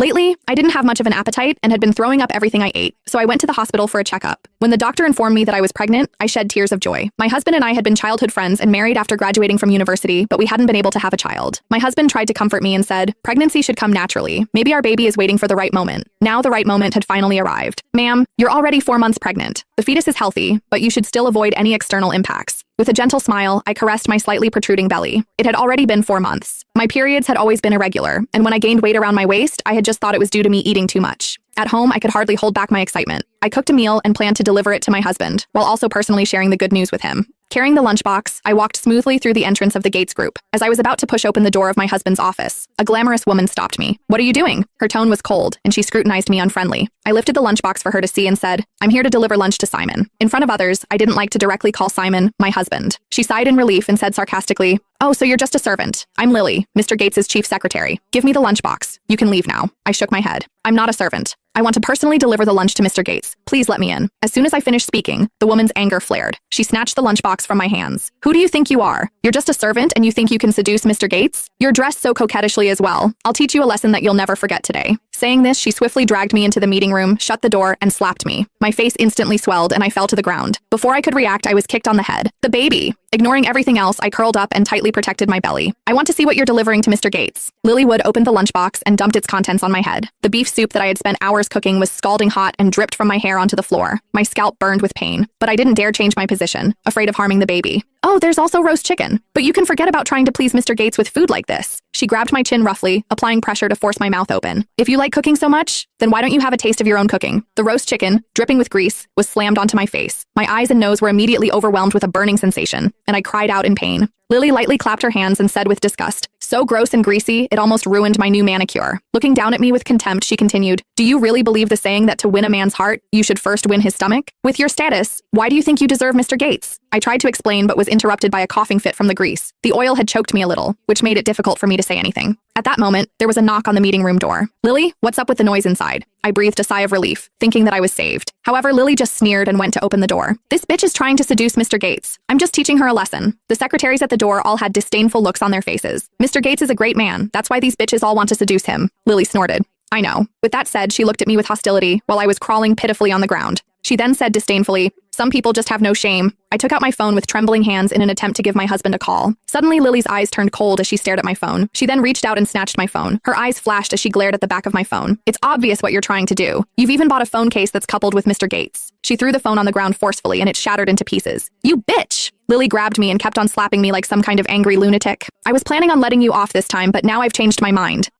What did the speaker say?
Lately, I didn't have much of an appetite and had been throwing up everything I ate, so I went to the hospital for a checkup. When the doctor informed me that I was pregnant, I shed tears of joy. My husband and I had been childhood friends and married after graduating from university, but we hadn't been able to have a child. My husband tried to comfort me and said, "Pregnancy should come naturally. Maybe our baby is waiting for the right moment." Now the right moment had finally arrived. "Ma'am, you're already 4 months pregnant. The fetus is healthy, but you should still avoid any external impacts." With a gentle smile, I caressed my slightly protruding belly. It had already been 4 months. My periods had always been irregular, and when I gained weight around my waist, I had just thought it was due to me eating too much. At home, I could hardly hold back my excitement. I cooked a meal and planned to deliver it to my husband, while also personally sharing the good news with him. Carrying the lunchbox, I walked smoothly through the entrance of the Gates group. As I was about to push open the door of my husband's office, a glamorous woman stopped me. "What are you doing?" Her tone was cold, and she scrutinized me unfriendly. I lifted the lunchbox for her to see and said, "I'm here to deliver lunch to Simon." In front of others, I didn't like to directly call Simon my husband. She sighed in relief and said sarcastically, "Oh, so you're just a servant. I'm Lily, Mr. Gates's chief secretary. Give me the lunchbox. You can leave now." I shook my head. "I'm not a servant. I want to personally deliver the lunch to Mr. Gates. Please let me in." As soon as I finished speaking, the woman's anger flared. She snatched the lunchbox from my hands. "Who do you think you are? You're just a servant and you think you can seduce Mr. Gates? You're dressed so coquettishly as well. I'll teach you a lesson that you'll never forget today." Saying this, she swiftly dragged me into the meeting room, shut the door, and slapped me. My face instantly swelled and I fell to the ground. Before I could react, I was kicked on the head. The baby! Ignoring everything else, I curled up and tightly protected my belly. "I want to see what you're delivering to Mr. Gates." Lily Wood opened the lunchbox and dumped its contents on my head. The beef soup that I had spent hours cooking was scalding hot and dripped from my hair onto the floor. My scalp burned with pain, but I didn't dare change my position, afraid of harming the baby. "Oh, there's also roast chicken. But you can forget about trying to please Mr. Gates with food like this." She grabbed my chin roughly, applying pressure to force my mouth open. "If you like cooking so much, then why don't you have a taste of your own cooking?" The roast chicken, dripping with grease, was slammed onto my face. My eyes and nose were immediately overwhelmed with a burning sensation, and I cried out in pain. Lily lightly clapped her hands and said with disgust, "So gross and greasy, it almost ruined my new manicure." Looking down at me with contempt, she continued, "Do you really believe the saying that to win a man's heart, you should first win his stomach? With your status, why do you think you deserve Mr. Gates?" I tried to explain but was interrupted by a coughing fit from the grease. The oil had choked me a little, which made it difficult for me to say anything. At that moment, there was a knock on the meeting room door. "Lily, what's up with the noise inside?" I breathed a sigh of relief, thinking that I was saved. However, Lily just sneered and went to open the door. "This bitch is trying to seduce Mr. Gates. I'm just teaching her a lesson." The secretaries at the door all had disdainful looks on their faces. "Mr. Gates is a great man. That's why these bitches all want to seduce him." Lily snorted. "I know." With that said, she looked at me with hostility while I was crawling pitifully on the ground. She then said disdainfully, "Some people just have no shame." I took out my phone with trembling hands in an attempt to give my husband a call. Suddenly, Lily's eyes turned cold as she stared at my phone. She then reached out and snatched my phone. Her eyes flashed as she glared at the back of my phone. "It's obvious what you're trying to do. You've even bought a phone case that's coupled with Mr. Gates." She threw the phone on the ground forcefully and it shattered into pieces. "You bitch!" Lily grabbed me and kept on slapping me like some kind of angry lunatic. "I was planning on letting you off this time, but now I've changed my mind."